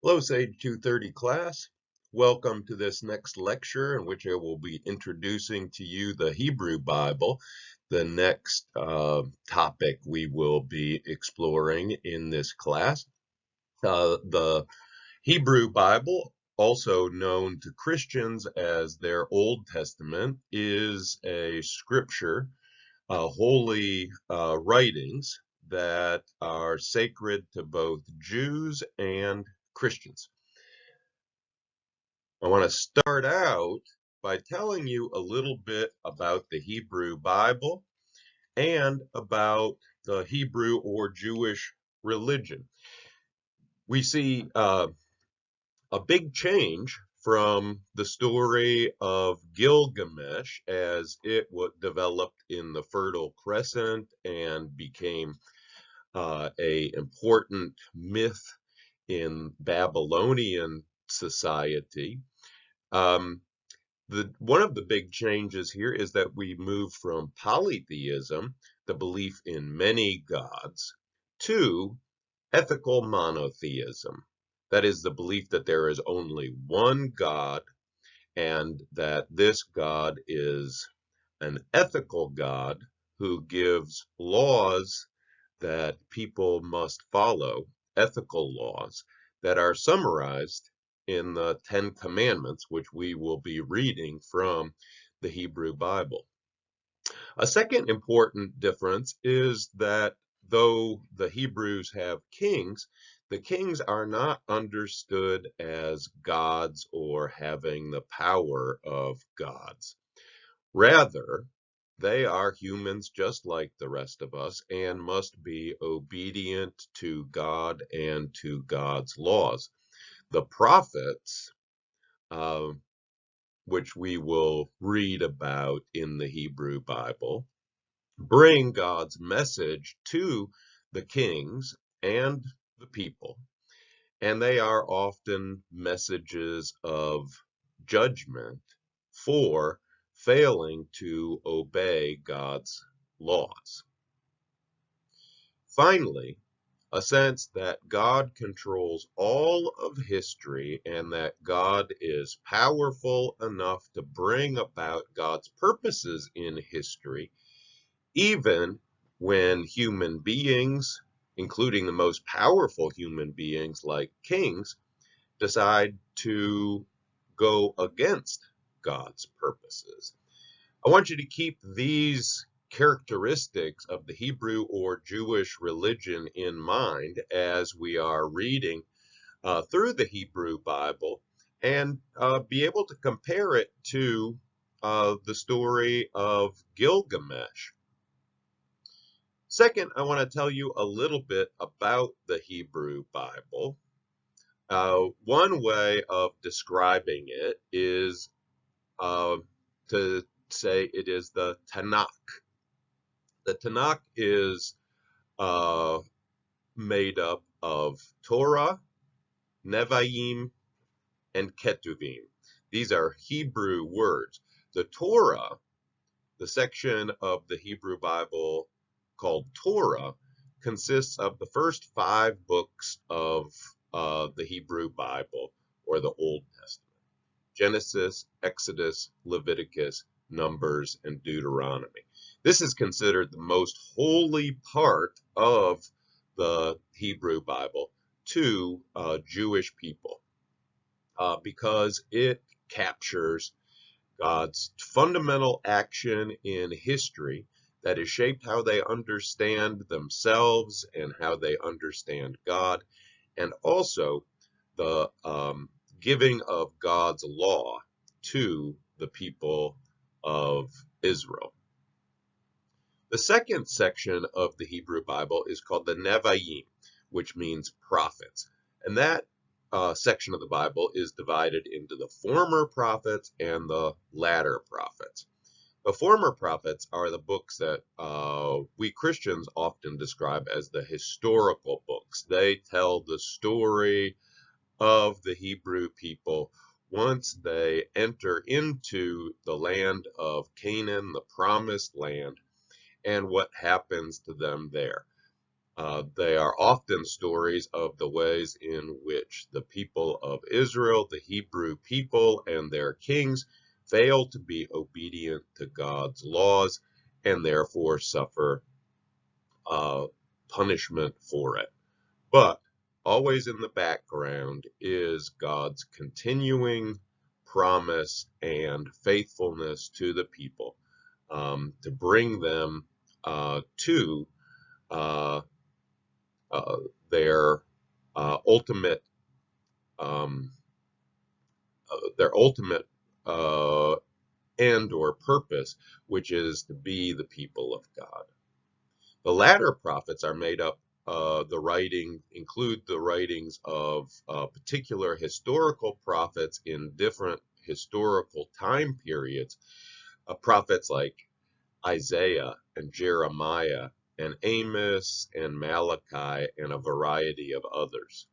Hello, Sage 230 class. Welcome to this next lecture in which I will be introducing to you the Hebrew Bible, the next topic we will be exploring in this class. The Hebrew Bible, also known to Christians as their Old Testament, is a scripture, holy writings that are sacred to both Jews and Christians. I want to start out by telling you a little bit about the Hebrew Bible and about the Hebrew or Jewish religion. We see a big change from the story of Gilgamesh as it developed in the Fertile Crescent and became a important myth in Babylonian society. Um, One of the big changes here is that we move from polytheism, the belief in many gods, to ethical monotheism. That is the belief that there is only one God and that this God is an ethical God who gives laws that people must follow, ethical laws that are summarized in the Ten Commandments, which we will be reading from the Hebrew Bible. A second important difference is that though the Hebrews have kings, the kings are not understood as gods or having the power of gods. Rather, they are humans just like the rest of us and must be obedient to God and to God's laws. The prophets, uh, which we will read about in the Hebrew Bible, bring God's message to the kings and the people, and they are often messages of judgment for failing to obey God's laws. Finally, a sense that God controls all of history and that God is powerful enough to bring about God's purposes in history, even when human beings, including the most powerful human beings like kings, decide to go against God's purposes. I want you to keep these characteristics of the Hebrew or Jewish religion in mind as we are reading through the Hebrew Bible and be able to compare it to the story of Gilgamesh. Second, I want to tell you a little bit about the Hebrew Bible. One way of describing it is uh, to say it is the Tanakh. The Tanakh is uh, made up of Torah, Nevi'im, and Ketuvim. These are Hebrew words. The Torah, the section of the Hebrew Bible called Torah, consists of the first 5 books of the Hebrew Bible, or the Old Testament: Genesis, Exodus, Leviticus, Numbers, and Deuteronomy. This is considered the most holy part of the Hebrew Bible to Jewish people because it captures God's fundamental action in history that has shaped how they understand themselves and how they understand God, and also the giving of God's law to the people of Israel. The second section of the Hebrew Bible is called the Nevi'im, which means prophets. And that section of the Bible is divided into the former prophets and the latter prophets. The former prophets are the books that we Christians often describe as the historical books. They tell the story of the Hebrew people once they enter into the land of Canaan, the promised land, and what happens to them there. They are often stories of the ways in which the people of Israel, the Hebrew people, and their kings fail to be obedient to God's laws and therefore suffer uh, punishment for it. But always in the background is God's continuing promise and faithfulness to the people, to bring them to uh, uh, their ultimate um, their ultimate uh, end or purpose, which is to be the people of God. The latter prophets are made up. Include the writings of particular historical prophets in different historical time periods. Prophets like Isaiah and Jeremiah and Amos and Malachi and a variety of others.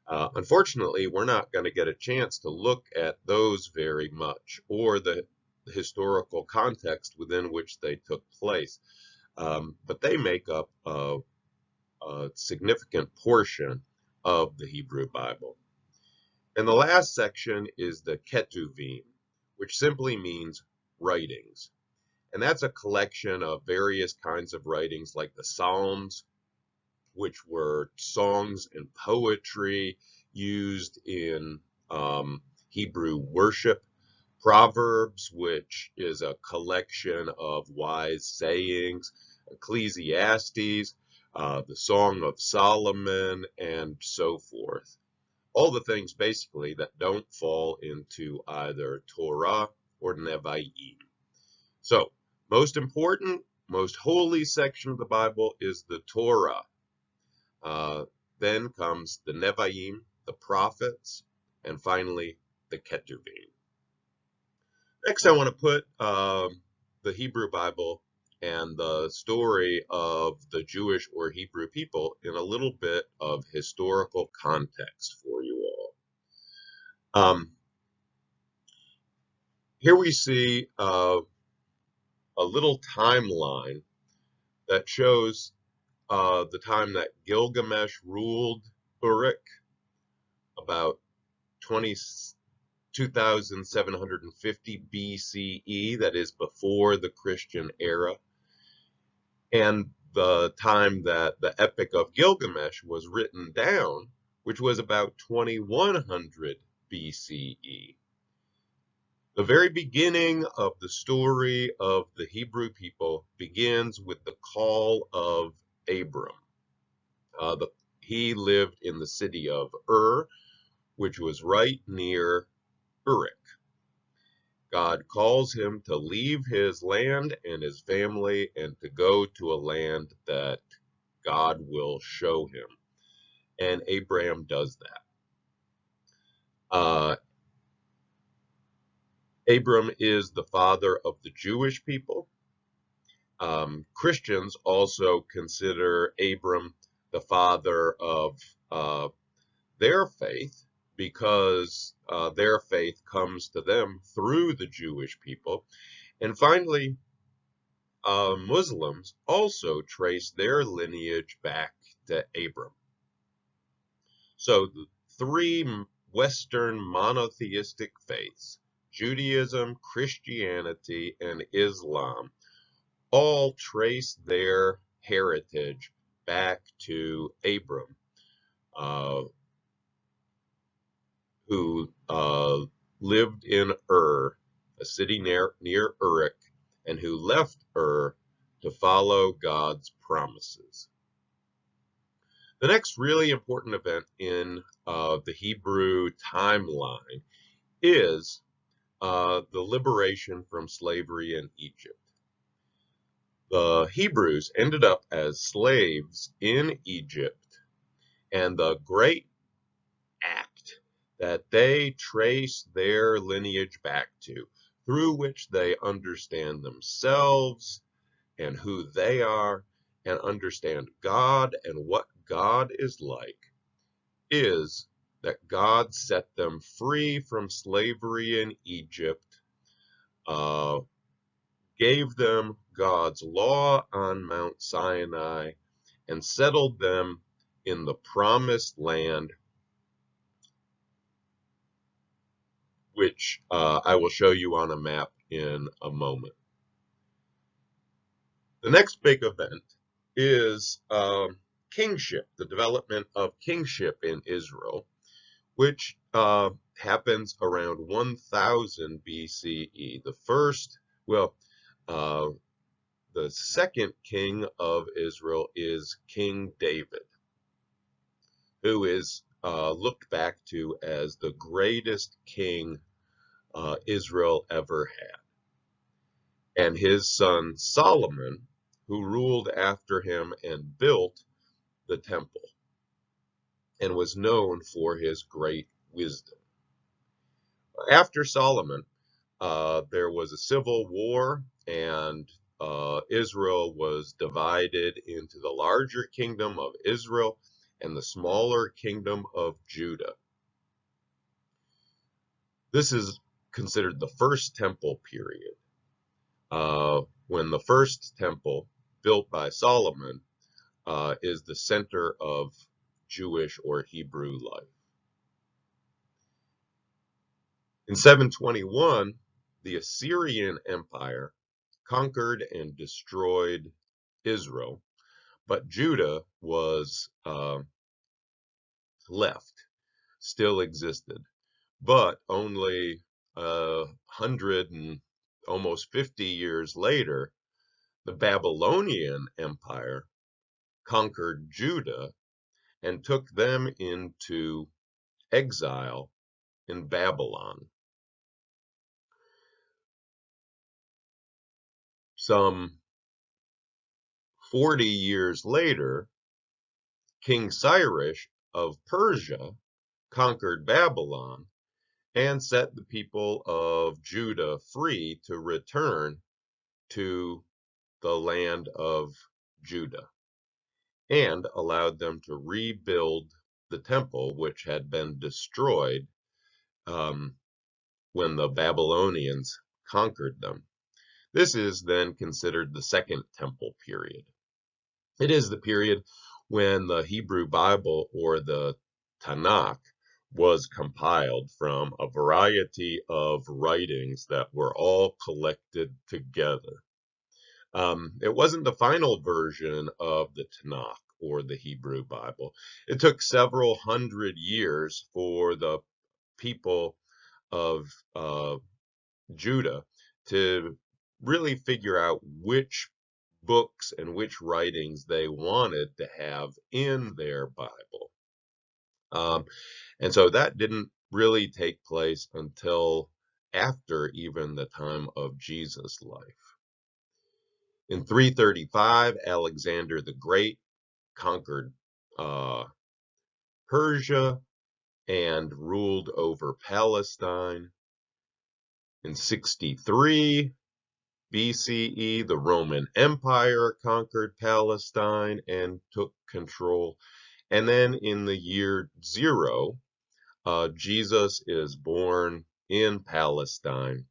Unfortunately, we're not going to get a chance to look at those very much or the historical context within which they took place. But they make up a significant portion of the Hebrew Bible. And the last section is the Ketuvim, which simply means writings. And that's a collection of various kinds of writings like the Psalms, which were songs and poetry used in Hebrew worship. Proverbs, which is a collection of wise sayings. Ecclesiastes, the Song of Solomon, and so forth. All the things basically that don't fall into either Torah or Nevi'im. So, most important, most holy section of the Bible is the Torah. Then comes the Nevi'im, the prophets, and finally the Ketuvim. Next, I want to put the Hebrew Bible and the story of the Jewish or Hebrew people in a little bit of historical context for you all. Here we see a little timeline that shows the time that Gilgamesh ruled Uruk, about 2750 BCE, that is before the Christian era, and the time that the Epic of Gilgamesh was written down, which was about 2100 BCE. The very beginning of the story of the Hebrew people begins with the call of Abram. He lived in the city of Ur, which was right near Uruk. God calls him to leave his land and his family and to go to a land that God will show him. And Abraham does that. Abram is the father of the Jewish people. Christians also consider Abram the father of their faith, because their faith comes to them through the Jewish people. And finally, Muslims also trace their lineage back to Abram. So the three Western monotheistic faiths, Judaism, Christianity, and Islam, all trace their heritage back to Abram, who lived in Ur, a city near Uruk, and who left Ur to follow God's promises. The next really important event in the Hebrew timeline is the liberation from slavery in Egypt. The Hebrews ended up as slaves in Egypt, and the great act that they trace their lineage back to, through which they understand themselves and who they are, and understand God and what God is like, is that God set them free from slavery in Egypt, gave them God's law on Mount Sinai, and settled them in the promised land, which I will show you on a map in a moment. The next big event is kingship, the development of kingship in Israel, which happens around 1000 BCE. The second king of Israel is King David, who is looked back to as the greatest king Israel ever had. And his son Solomon, who ruled after him and built the temple and was known for his great wisdom. After Solomon, there was a civil war, and Israel was divided into the larger kingdom of Israel and the smaller kingdom of Judah. This is considered the first temple period, when the first temple, built by Solomon, is the center of Jewish or Hebrew life. In 721, the Assyrian Empire conquered and destroyed Israel, but Judah was left, still existed. But only 100 and almost 50 years later, the Babylonian Empire conquered Judah and took them into exile in Babylon. Some 40 years later, King Cyrus of Persia conquered Babylon and set the people of Judah free to return to the land of Judah, and allowed them to rebuild the temple, which had been destroyed when the Babylonians conquered them. This is then considered the Second Temple period. It is the period when the Hebrew Bible, or the Tanakh, was compiled from a variety of writings that were all collected together. It wasn't the final version of the Tanakh, or the Hebrew Bible. It took several hundred years for the people of Judah to really figure out which books and which writings they wanted to have in their Bible. And so that didn't really take place until after even the time of Jesus' life. In 335, Alexander the Great conquered Persia and ruled over Palestine. In 63 BCE, the Roman Empire conquered Palestine and took control. And then in the year 0, Jesus is born in Palestine,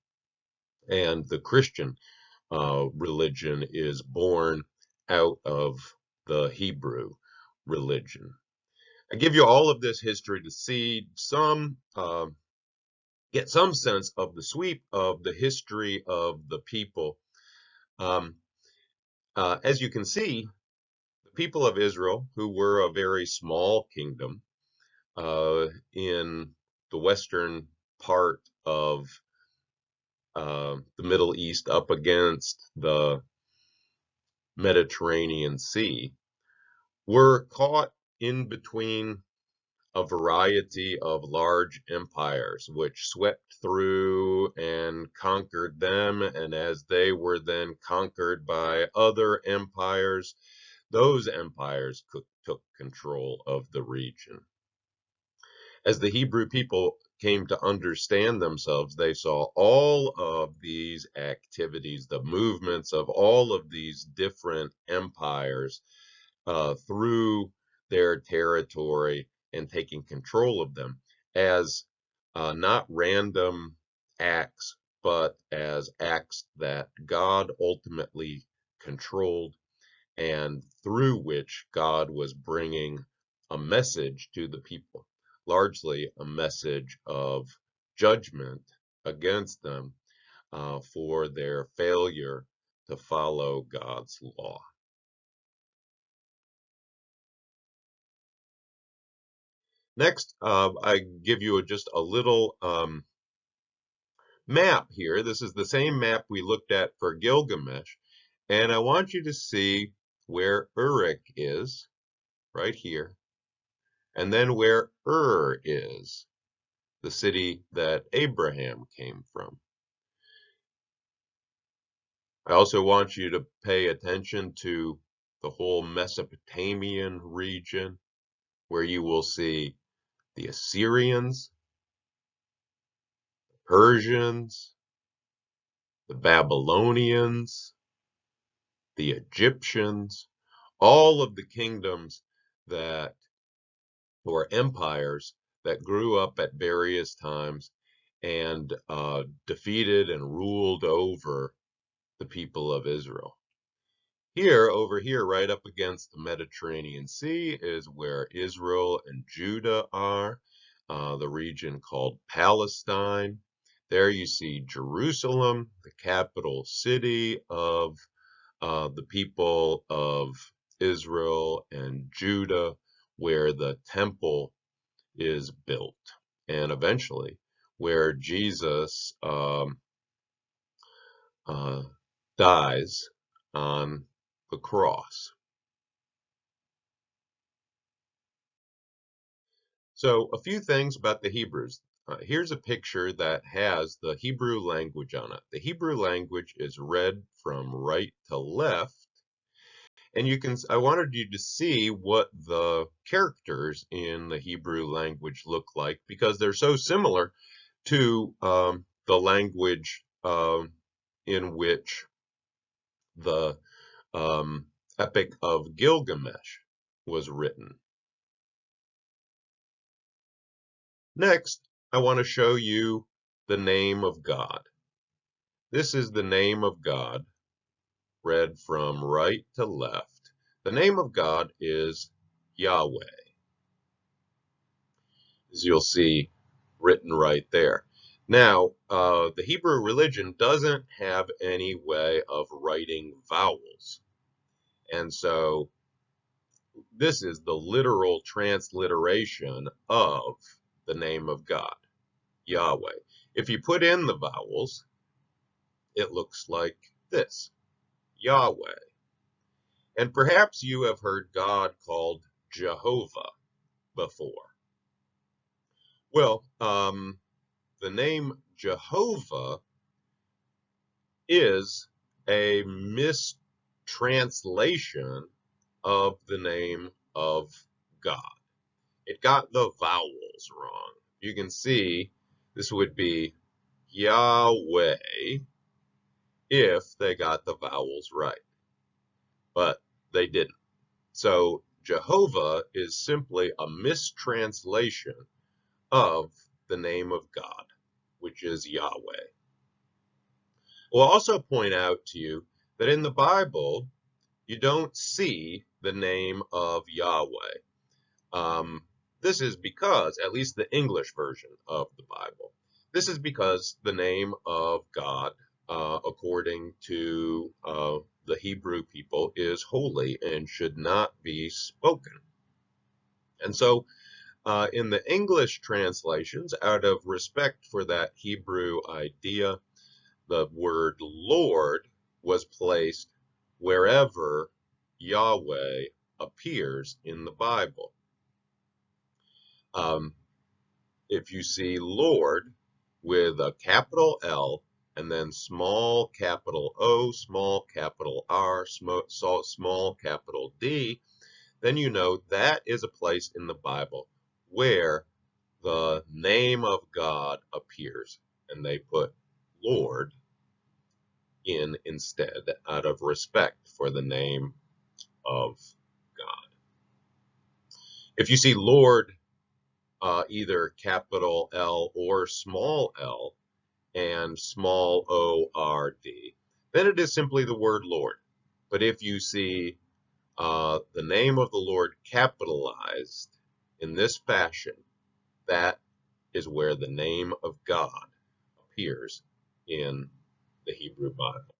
and the Christian religion is born out of the Hebrew religion. I give you all of this history to see get some sense of the sweep of the history of the people. As you can see, the people of Israel, who were a very small kingdom in the western part of the Middle East up against the Mediterranean Sea, were caught in between a variety of large empires which swept through and conquered them, and as they were then conquered by other empires, those empires took control of the region. As the Hebrew people came to understand themselves, they saw all of these activities, the movements of all of these different empires through their territory and taking control of them, as not random acts, but as acts that God ultimately controlled and through which God was bringing a message to the people, largely a message of judgment against them for their failure to follow God's law. Next, I give you just a little map here. This is the same map we looked at for Gilgamesh, and I want you to see where Uruk is, right here, and then where Ur is, the city that Abraham came from. I also want you to pay attention to the whole Mesopotamian region, where you will see the Assyrians, Persians, the Babylonians, the Egyptians, all of the kingdoms that, or empires that grew up at various times and defeated and ruled over the people of Israel. Here, over here, right up against the Mediterranean Sea is where Israel and Judah are, the region called Palestine. There you see Jerusalem, the capital city of the people of Israel and Judah, where the temple is built, and eventually where Jesus uh, dies on the cross. So a few things about the Hebrews. Here's a picture that has the Hebrew language on it. The Hebrew language is read from right to left, and I wanted you to see what the characters in the Hebrew language look like because they're so similar to the language in which the Epic of Gilgamesh was written. Next, I want to show you the name of God. This is the name of God, read from right to left. The name of God is Yahweh, as you'll see written right there. Now, the Hebrew religion doesn't have any way of writing vowels. And so this is the literal transliteration of the name of God, Yahweh. If you put in the vowels, it looks like this, Yahweh. And perhaps you have heard God called Jehovah before. Well, the name Jehovah is a mistranslation of the name of God. It got the vowels wrong. You can see this would be Yahweh if they got the vowels right, but they didn't. So Jehovah is simply a mistranslation of the name of God, which is Yahweh. We'll also point out to you that in the Bible, you don't see the name of Yahweh. This is because, at least the English version of the Bible, this is because the name of God, according to the Hebrew people, is holy and should not be spoken. And so in the English translations, out of respect for that Hebrew idea, the word Lord was placed wherever Yahweh appears in the Bible. If you see Lord with a capital L and then small capital O, small capital R, small capital D, then you know that is a place in the Bible where the name of God appears, and they put Lord in instead out of respect for the name of God. If you see Lord either capital L or small l and small O-R-D, then it is simply the word Lord. But if you see the name of the Lord capitalized in this fashion, that is where the name of God appears in the Hebrew Bible.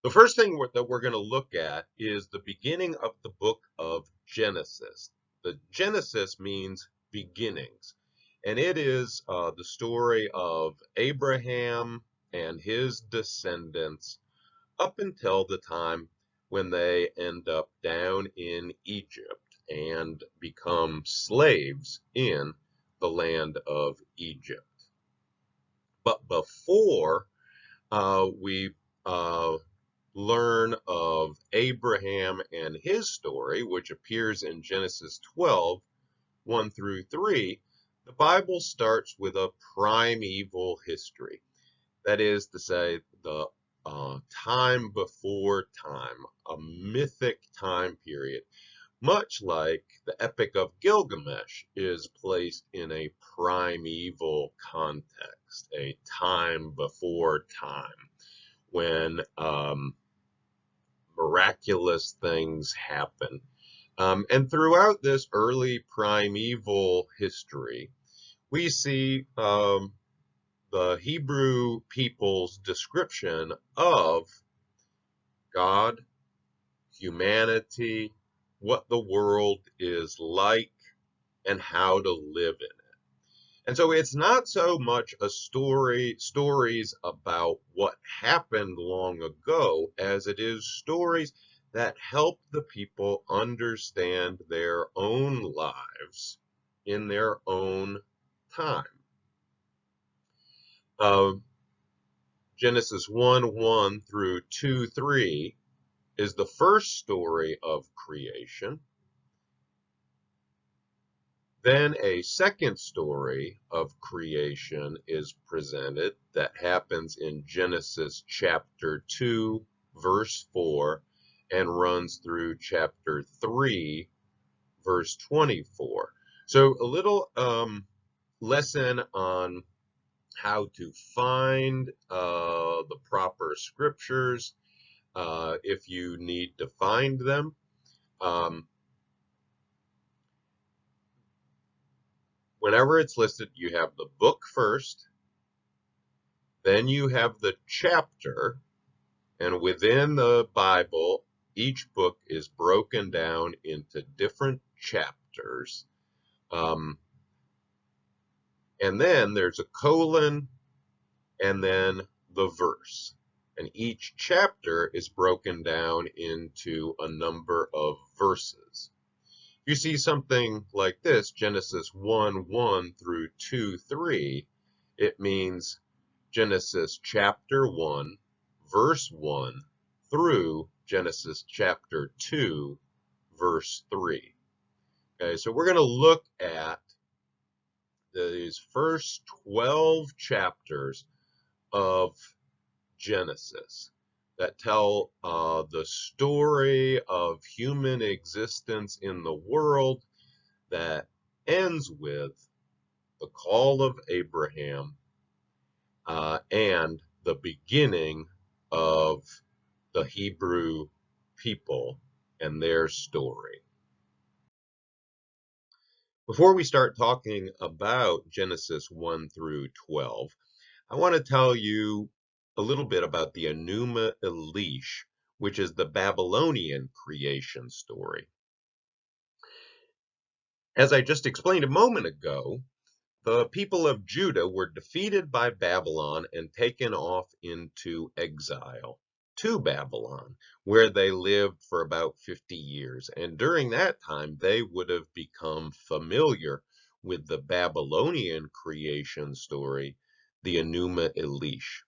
The first thing that we're going to look at is the beginning of the book of Genesis. The Genesis means beginnings, and it is the story of Abraham and his descendants up until the time when they end up down in Egypt and become slaves in the land of Egypt. But before we learn of Abraham and his story, which appears in Genesis 12, 1 through 3, the Bible starts with a primeval history. That is to say, the time before time, a mythic time period, much like the Epic of Gilgamesh is placed in a primeval context, a time before time, when miraculous things happen. And throughout this early primeval history, we see the Hebrew people's description of God, humanity, what the world is like, and how to live in it. And so it's not so much stories about what happened long ago, as it is stories that help the people understand their own lives in their own time. Genesis 1:1 through 2:3 is the first story of creation. Then a second story of creation is presented that happens in Genesis chapter 2, verse 4, and runs through chapter 3, verse 24. So a little lesson on how to find the proper scriptures if you need to find them. Whenever it's listed, you have the book first, then you have the chapter, and within the Bible, each book is broken down into different chapters. And then there's a colon, and then the verse. And each chapter is broken down into a number of verses. You see something like this, Genesis 1:1 through 2:3, it means Genesis chapter 1, verse 1 through Genesis chapter 2, verse 3. Okay, so we're going to look at these first 12 chapters of Genesis that tell the story of human existence in the world, that ends with the call of Abraham and the beginning of the Hebrew people and their story. Before we start talking about Genesis 1 through 12, I want to tell you a little bit about the Enuma Elish, which is the Babylonian creation story. As I just explained a moment ago, the people of Judah were defeated by Babylon and taken off into exile to Babylon, where they lived for about 50 years. And during that time, they would have become familiar with the Babylonian creation story, the Enuma Elish.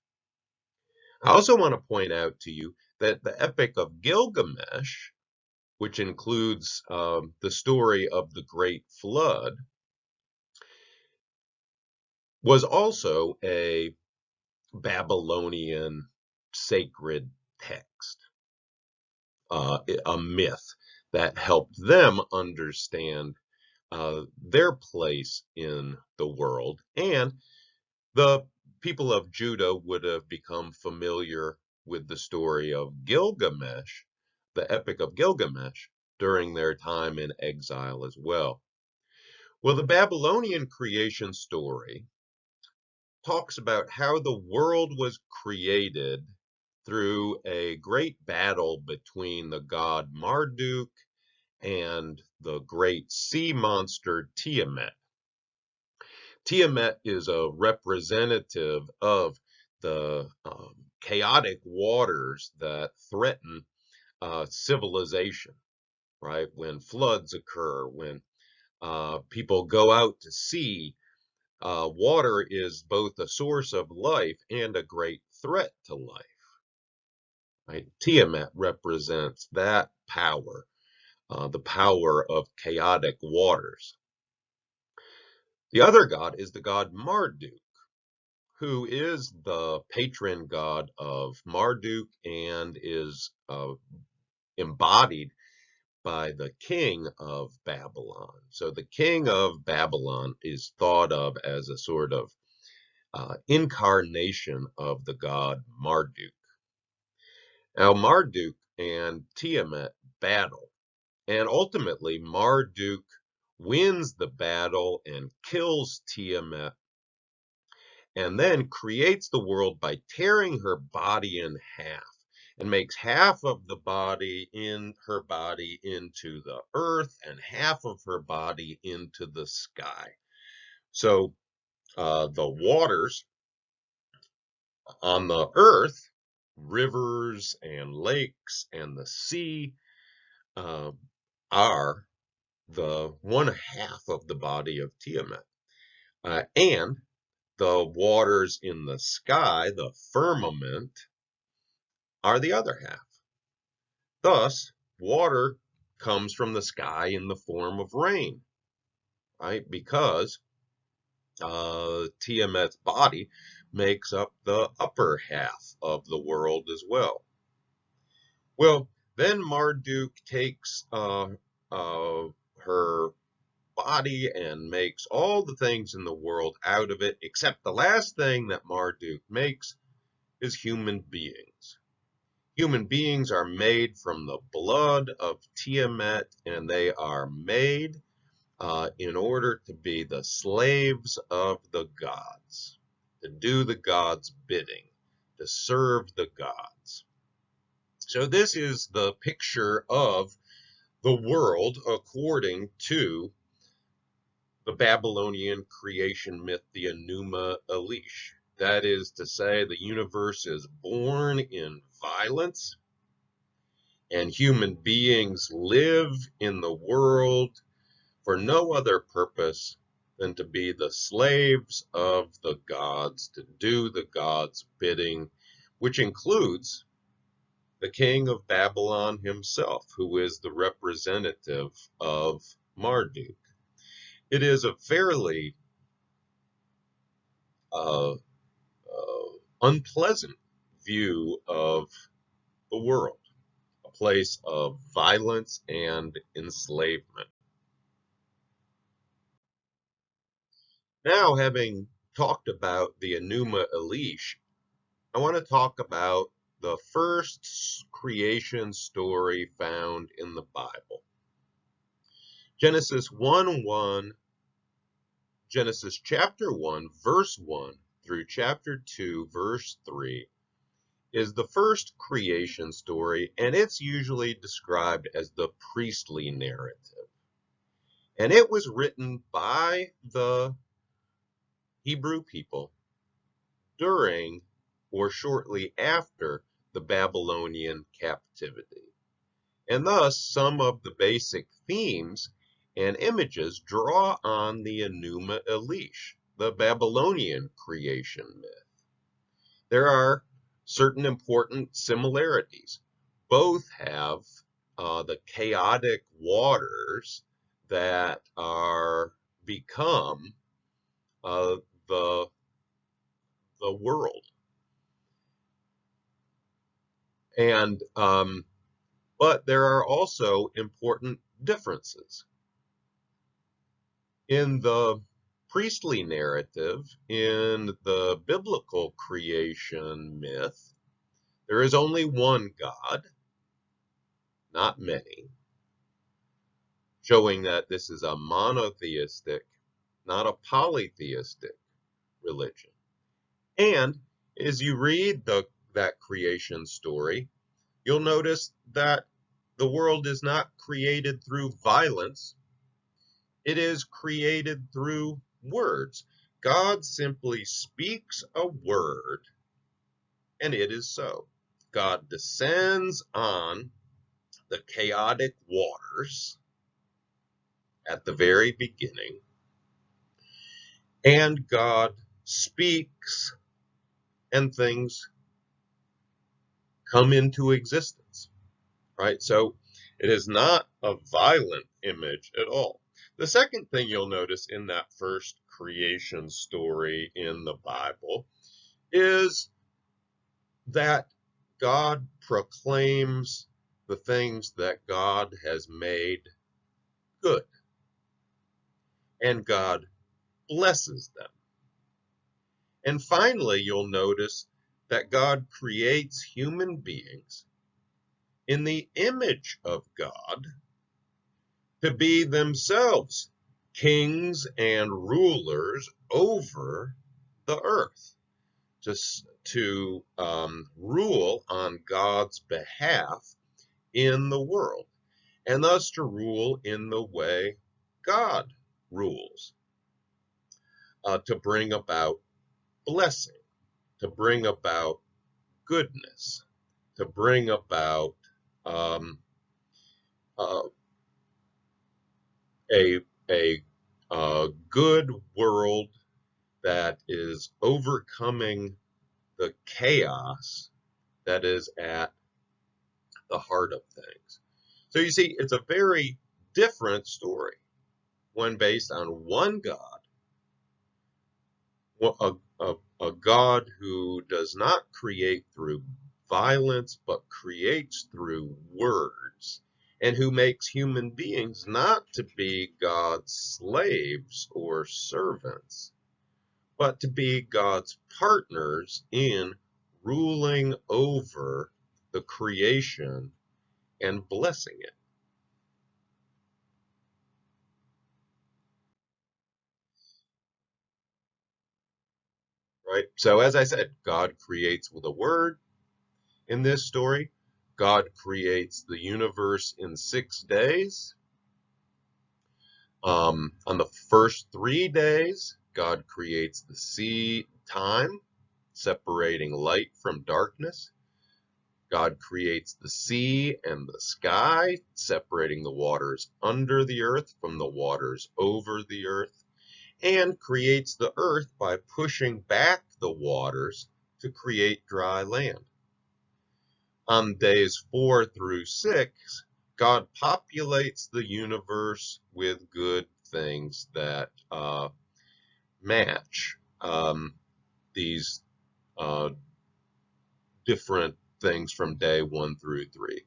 I also want to point out to you that the Epic of Gilgamesh, which includes the story of the Great Flood, was also a Babylonian sacred text, a myth that helped them understand their place in the world. And the people of Judah would have become familiar with the story of Gilgamesh the Epic of Gilgamesh during their time in exile as well. Well, the Babylonian creation story talks about how the world was created through a great battle between the god Marduk and the great sea monster Tiamat. Tiamat is a representative of the chaotic waters that threaten civilization, right? When floods occur, when people go out to sea, water is both a source of life and a great threat to life. Right? Tiamat represents that power, the power of chaotic waters. The other god is the god Marduk, who is the patron god of Marduk and is embodied by the king of Babylon. So the king of Babylon is thought of as a sort of incarnation of the god Marduk. Now, Marduk and Tiamat battle, and ultimately Marduk wins the battle and kills Tiamat, and then creates the world by tearing her body in half and makes half of the body in her body into the earth and half of her body into the sky. So the waters on the earth, rivers and lakes and the sea, uh, are the one half of the body of Tiamat. And the waters in the sky, the firmament, are the other half. Thus, water comes from the sky in the form of rain, right? Because Tiamat's body makes up the upper half of the world as well. Well, then Marduk takes her body and makes all the things in the world out of it, except the last thing that Marduk makes is human beings. Human beings are made from the blood of Tiamat, and they are made in order to be the slaves of the gods, to do the gods' bidding, to serve the gods. So this is the picture of the world according to the Babylonian creation myth, the Enuma Elish. That is to say, the universe is born in violence, and human beings live in the world for no other purpose than to be the slaves of the gods, to do the gods' bidding, which includes the king of Babylon himself, who is the representative of Marduk. It is a fairly uh, unpleasant view of the world, a place of violence and enslavement. Now, having talked about the Enuma Elish, I want to talk about the first creation story found in the Bible. Genesis 1:1, Genesis chapter 1, verse 1 through chapter 2, verse 3 is the first creation story, and it's usually described as the priestly narrative. And it was written by the Hebrew people during or shortly after the Babylonian captivity. And thus, some of the basic themes and images draw on the Enuma Elish, the Babylonian creation myth. There are certain important similarities. Both have the chaotic waters that are become the world, and but there are also important differences in the priestly narrative. In the biblical creation myth, there is only one God, not many, showing that this is a monotheistic, not a polytheistic religion. And as you read that creation story, you'll notice that the world is not created through violence. It is created through words. God simply speaks a word, and it is so. God descends on the chaotic waters at the very beginning, and God speaks, and things come into existence, right? So it is not a violent image at all. The second thing you'll notice in that first creation story in the Bible is that God proclaims the things that God has made good, and God blesses them. And finally, you'll notice that God creates human beings in the image of God to be themselves kings and rulers over the earth, to rule on God's behalf in the world, and thus to rule in the way God rules, to bring about blessing, to bring about goodness, to bring about um, uh, a, a good world that is overcoming the chaos that is at the heart of things. So you see, it's a very different story, one based on one God, a God who does not create through violence, but creates through words, and who makes human beings not to be God's slaves or servants, but to be God's partners in ruling over the creation and blessing it. Right? So, as I said, God creates with a word in this story. God creates the universe in 6 days. On the first 3 days, God creates the sea time, separating light from darkness. God creates the sea and the sky, separating the waters under the earth from the waters over the earth, and creates the earth by pushing back the waters to create dry land. On days 4 through 6, God populates the universe with good things that match these uh, different things from day 1 through 3.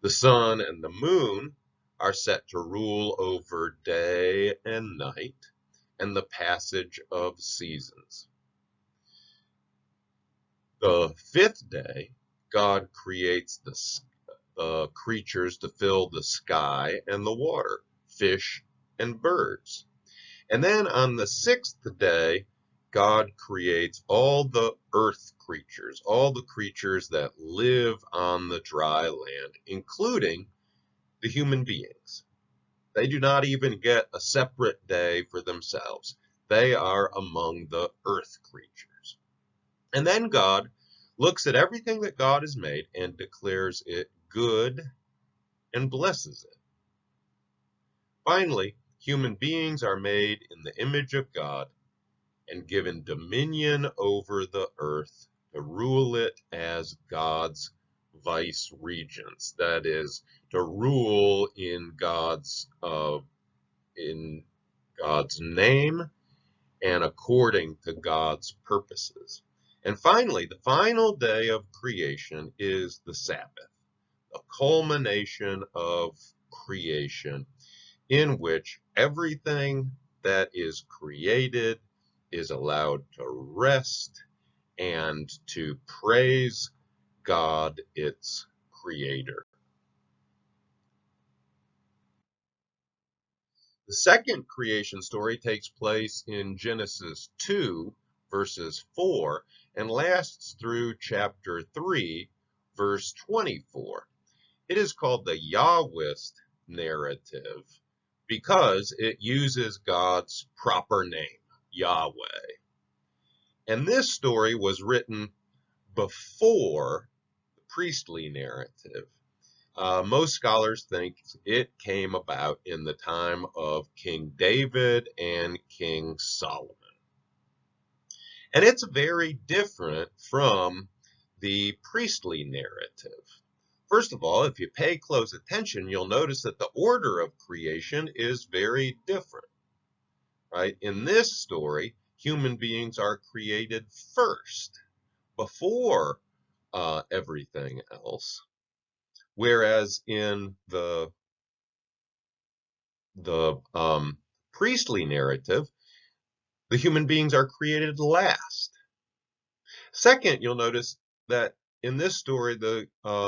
The sun and the moon are set to rule over day and night and the passage of seasons. The fifth day, God creates the creatures to fill the sky and the water, fish and birds. And then on the sixth day, God creates all the earth creatures, all the creatures that live on the dry land, including the human beings. They do not even get a separate day for themselves. They are among the earth creatures. And then God looks at everything that God has made and declares it good and blesses it. Finally, human beings are made in the image of God and given dominion over the earth to rule it as God's vice regents. That is, to rule in God's name and according to God's purposes. And finally, the final day of creation is the Sabbath, a culmination of creation in which everything that is created is allowed to rest and to praise God, its creator. The second creation story takes place in Genesis 2, verses 4, and lasts through chapter 3, verse 24. It is called the Yahwist narrative because it uses God's proper name, Yahweh. And this story was written before the priestly narrative. Most scholars think it came about in the time of King David and King Solomon. And it's very different from the priestly narrative. First of all, if you pay close attention, you'll notice that the order of creation is very different, right? In this story, human beings are created first, before everything else. Whereas in the priestly narrative, the human beings are created last. Second, you'll notice that in this story, the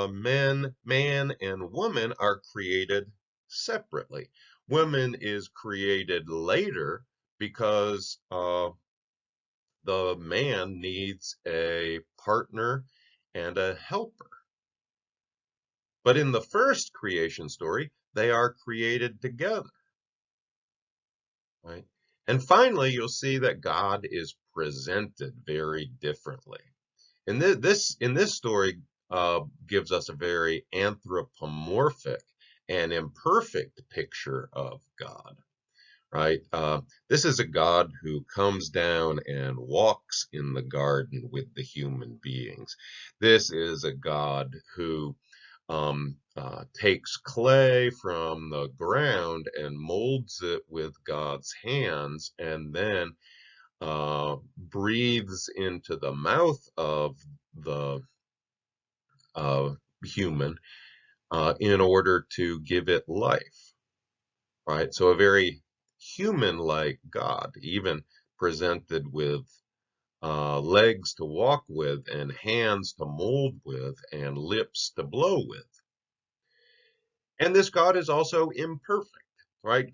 man and woman are created separately. Woman is created later because the man needs a partner and a helper. But in the first creation story, they are created together, right? And finally, you'll see that God is presented very differently. And in this story gives us a very anthropomorphic and imperfect picture of God, right? This is a God who comes down and walks in the garden with the human beings. This is a God who takes clay from the ground and molds it with God's hands, and then breathes into the mouth of the human in order to give it life, right? So a very human-like God, even presented with legs to walk with and hands to mold with and lips to blow with. And this God is also imperfect, right?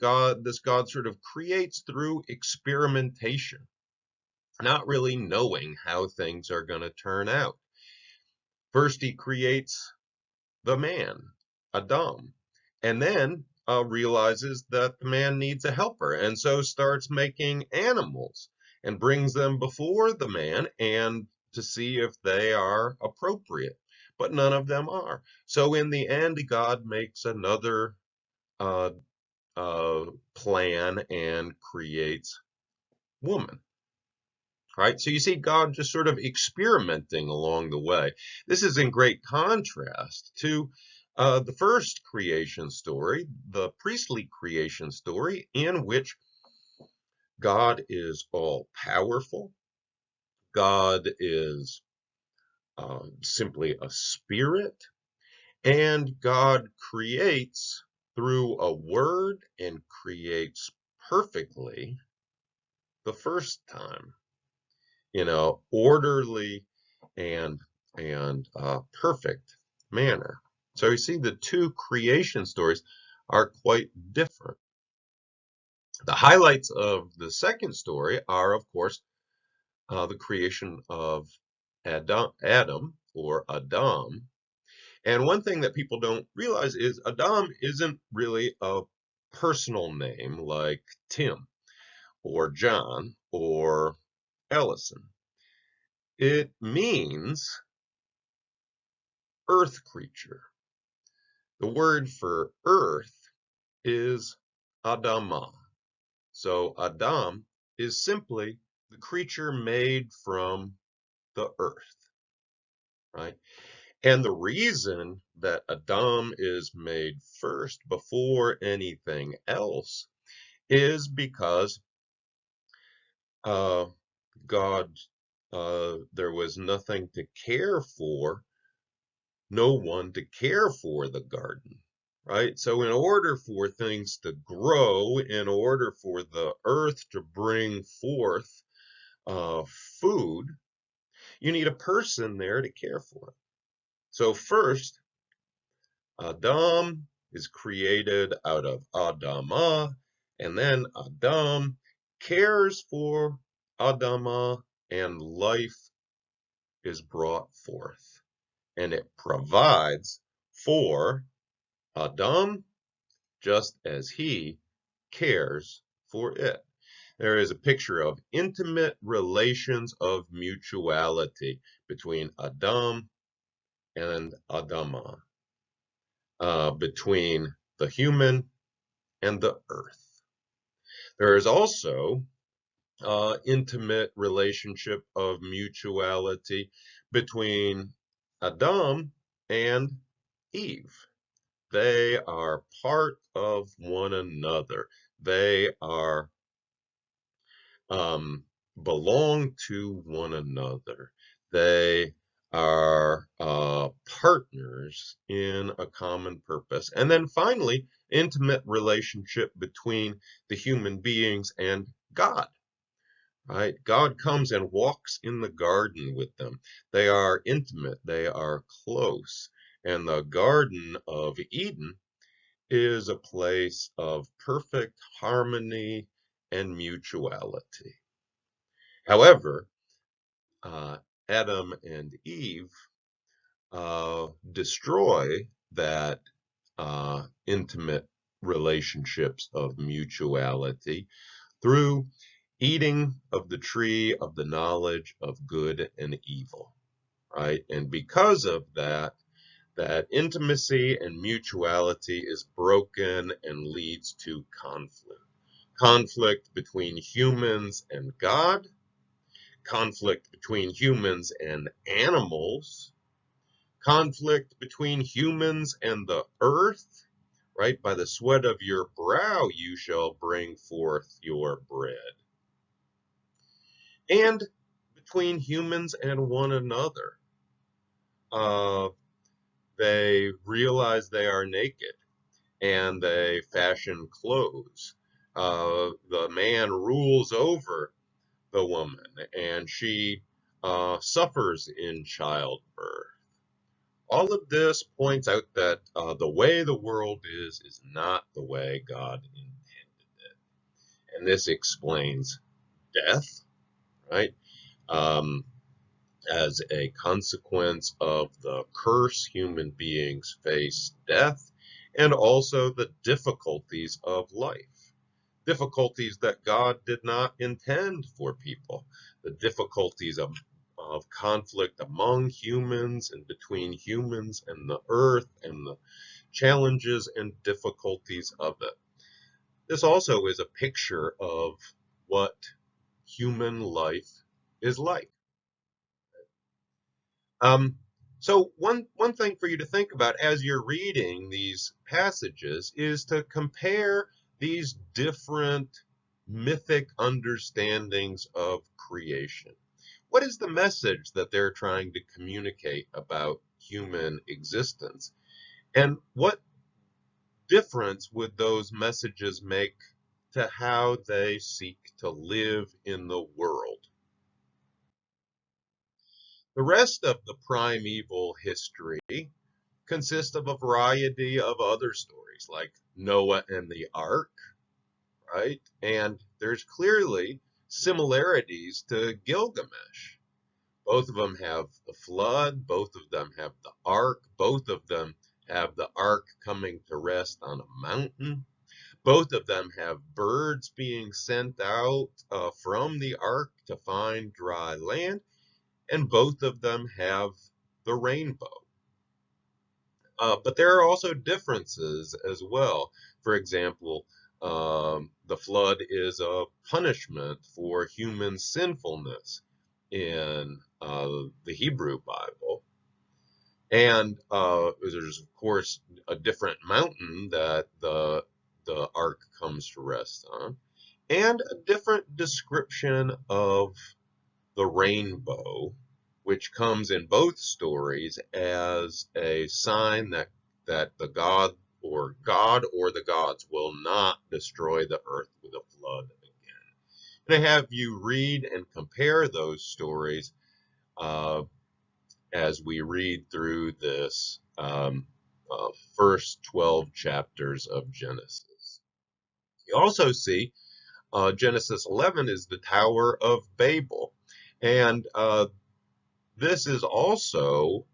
This God sort of creates through experimentation, not really knowing how things are going to turn out. First, he creates the man, Adam, and then realizes that the man needs a helper, and so starts making animals and brings them before the man and to see if they are appropriate. But none of them are. So in the end, God makes another uh, plan and creates woman. Right? So you see God just sort of experimenting along the way. This is in great contrast to the first creation story, the priestly creation story, in which God is all powerful. God is simply a spirit, and God creates through a word and creates perfectly the first time, orderly and perfect manner. So you see the two creation stories are quite different. The highlights of the second story are, of course, the creation of Adam or Adam. And one thing that people don't realize is Adam isn't really a personal name like Tim or John or Ellison. It means earth creature. The word for earth is Adamah. So Adam is simply the creature made from the earth, right? And the reason that Adam is made first before anything else is because uh, God, there was nothing to care for, no one to care for the garden, right? So in order for things to grow, in order for the earth to bring forth uh, food, you need a person there to care for it. So first, Adam is created out of Adamah, And then Adam cares for Adama, and life is brought forth. And it provides for Adam just as he cares for it. There is a picture of intimate relations of mutuality between Adam and Adama, between the human and the earth. There is also intimate relationship of mutuality between Adam and Eve. They are part of one another. They are belong to one another. They are partners in a common purpose. And then finally, intimate relationship between the human beings and God. Right? God comes and walks in the garden with them. They are intimate, they are close. And the Garden of Eden is a place of perfect harmony and mutuality. However, Adam and Eve destroy that intimate relationships of mutuality through eating of the tree of the knowledge of good and evil, right? And because of that, that intimacy and mutuality is broken and leads to conflict. Conflict between humans and God, conflict between humans and animals, conflict between humans and the earth, right? By the sweat of your brow you shall bring forth your bread. And between humans and one another. Uh, they realize they are naked and they fashion clothes. The man rules over the woman and she suffers in childbirth. All of this points out that the way the world is not the way God intended it. And this explains death, right? Um, as a consequence of the curse, human beings face death and also the difficulties of life. Difficulties that God did not intend for people. The difficulties of conflict among humans and between humans and the earth and the challenges and difficulties of it. This also is a picture of what human life is like. Um, so one thing for you to think about as you're reading these passages is to compare these different mythic understandings of creation. What is the message that they're trying to communicate about human existence? And what difference would those messages make to how they seek to live in the world? The rest of the primeval history consists of a variety of other stories, like Noah and the Ark, right? And there's clearly similarities to Gilgamesh. Both of them have the flood, both of them have the ark, both of them have the ark coming to rest on a mountain. Both of them have birds being sent out from the ark to find dry land, and both of them have the rainbow. But there are also differences as well. For example, the flood is a punishment for human sinfulness in the Hebrew Bible. And there's, of course, a different mountain that the ark comes to rest on, and a different description of the rainbow, which comes in both stories as a sign that God or the gods will not destroy the earth with a flood again. And I have you read and compare those stories as we read through this first 12 chapters of Genesis. You also see Genesis 11 is the Tower of Babel. And this is also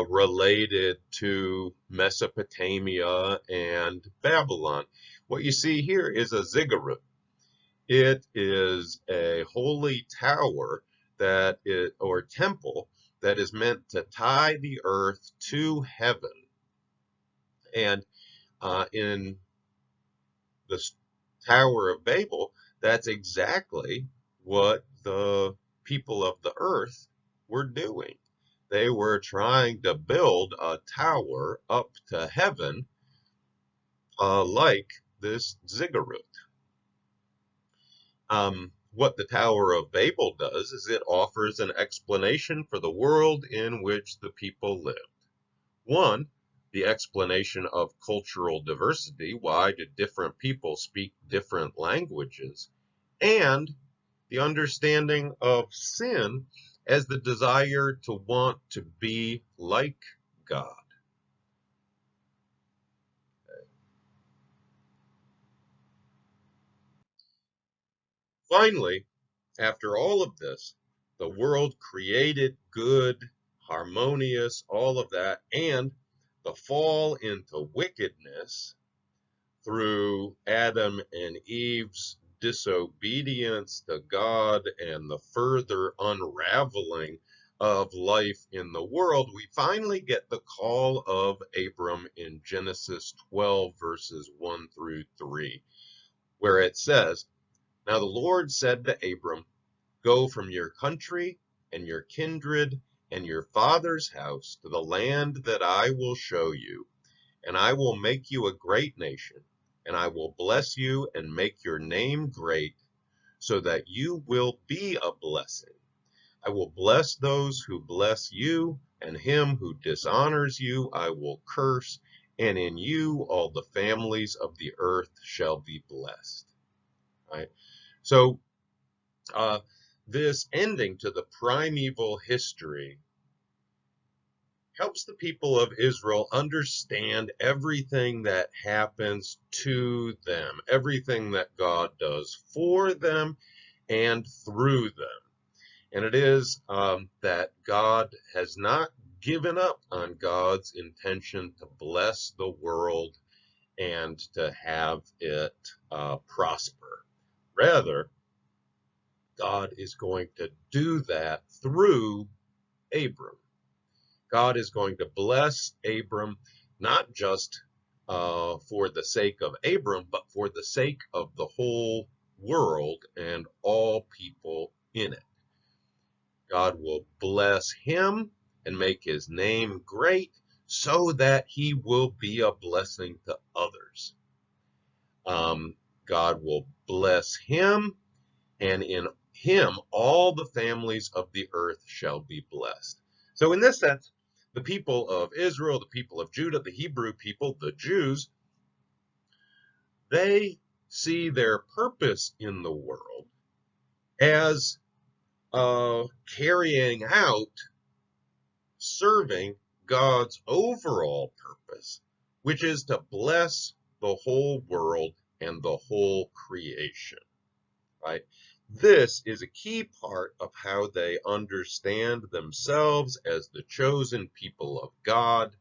related to Mesopotamia and Babylon. What you see here is a ziggurat. It is a holy tower or temple that is meant to tie the earth to heaven. And in the Tower of Babel, that's exactly what the people of the earth were doing. They were trying to build a tower up to heaven like this ziggurat. What the Tower of Babel does is it offers an explanation for the world in which the people lived. One, the explanation of cultural diversity. Why do different people speak different languages? And the understanding of sin as the desire to want to be like God. Finally, after all of this, the world created good, harmonious, all of that, and the fall into wickedness through Adam and Eve's disobedience to God and the further unraveling of life in the world, we finally get the call of Abram in Genesis 12, verses 1 through 3, where it says, "Now the Lord said to Abram, Go from your country and your kindred and your father's house to the land that I will show you. And I will make you a great nation, and I will bless you and make your name great, so that you will be a blessing. I will bless those who bless you, and him who dishonors you I will curse, and in you all the families of the earth shall be blessed." Right? So uh, this ending to the primeval history helps the people of Israel understand everything that happens to them, everything that God does for them and through them. And it is that God has not given up on God's intention to bless the world and to have it prosper. Rather, God is going to do that through Abram. God is going to bless Abram, not just for the sake of Abram, but for the sake of the whole world and all people in it. God will bless him and make his name great so that he will be a blessing to others. God will bless him, and in him all the families of the earth shall be blessed. So, in this sense, the people of Israel, the people of Judah, the Hebrew people, the Jews, they see their purpose in the world as carrying out, serving God's overall purpose, which is to bless the whole world and the whole creation. Right? This is a key part of how they understand themselves as the chosen people of God.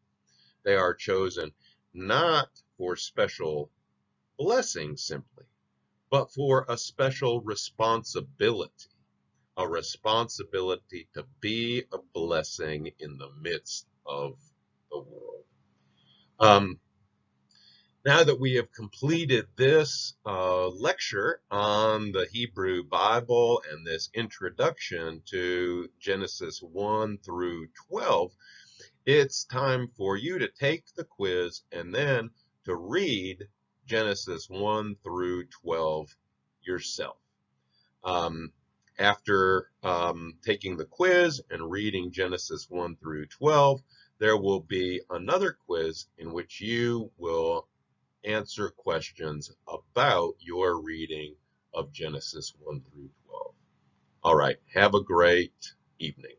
They are chosen not for special blessing simply, but for a special responsibility, a responsibility to be a blessing in the midst of the world. Um, Now that we have completed this lecture on the Hebrew Bible and this introduction to Genesis 1 through 12, it's time for you to take the quiz and then to read Genesis 1 through 12 yourself. After taking the quiz and reading Genesis 1 through 12, there will be another quiz in which you will answer questions about your reading of Genesis 1 through 12. All right, have a great evening.